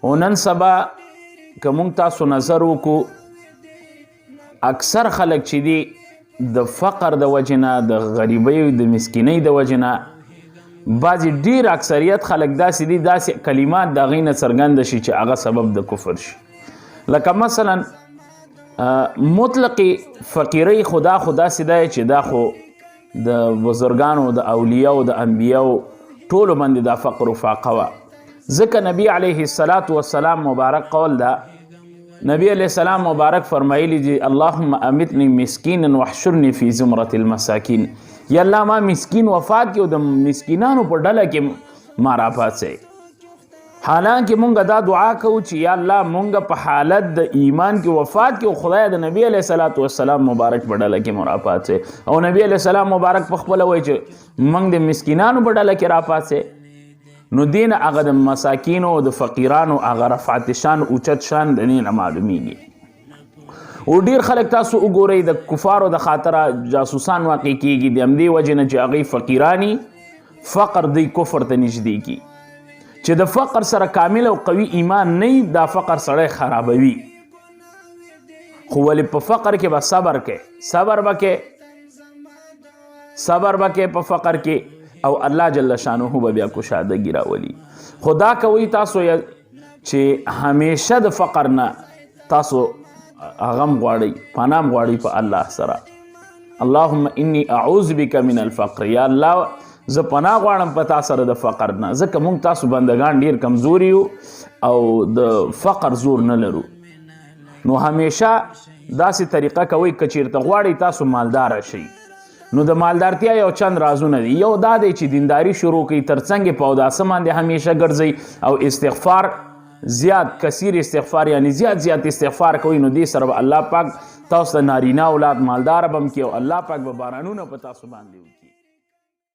او نن سبا که موږ تاسو نظر وکړو اکثر خلک چې دي د فقر د وجې نه د غریبۍ د مسکینۍ د وجې نه بعضې ډېر اکثریت خلک داسې دي داسې کلمات د هغې نه څرګنده شي چې هغه سبب د کفر شي لکه مثلا مطلقې فقیرۍ خو داسې دی چې دا خو د بزرګانو د اولیاو د انبیاو ټولو باندې دا فقر و فاقه وه ځکه نبی علیه السلام مبارک قول ده نبی علیہ السلام مبارک فرمایلی دي اللهم امتنی مسکینا واحشرنی فی زمرة المساکین یا الله ما مسکین وفات کې او د مسکینانو په ډله کې ما راپاڅئ حالانکه مونږ دا دعا کوو چې یا الله مونږ په حالت د ایمان کې وفات کې او خدای د نبی علیہ السلام مبارک په ډله کې مو راپاڅئ او نبی علیہ السلام مبارک په خپله وایي چې مونږ د مسکینانو په ډله کې راپاڅئ نو دین هغه د مساکینو او د فقیرانو هغه رفعت شان اوچت شان د دې نه معلومیږي او ډیر خلک تاسو وګورئ د کفارو د خاطره جاسوسان واقع کیږي د همدې وجې نه چې هغوی فقیرانی فقر دی کفر ته نږدې کی چې د فقر سره کامل او قوي ایمان نه دا فقر سړی خرابوي خو ولې په فقر کې به صبر کې صبر به په فقر کې او الله جل شانه به بیا کشادګي راولي خدا کوي تاسو چې همیشه د فقر نه تاسو غم غواړئ پناه غواړئ په الله سره اللهم انی اعوذ بک من الفقر یا الله زه پناه غواړم په تا سره د فقر نه ځکه موږ تاسو بندگان ډیر کمزوري یو او د فقر زور نه لرو نو همیشه داسې طریقه کوئ که چیرته غواړئ تاسو مالداره شئ نو د مالدارتیا یو چند رازونه دي یو دا دی چې دینداری شروع کوي ترڅنګ په اوداسه باندې همیشه ګرځئ او استغفار زیات کثیر استغفار یعنی زیات استغفار کوي نو دې سره به الله پاک تاسو د نارینه اولاد مالدار به هم کړي او الله پاک به بارانونه په تاسو باندې وکړي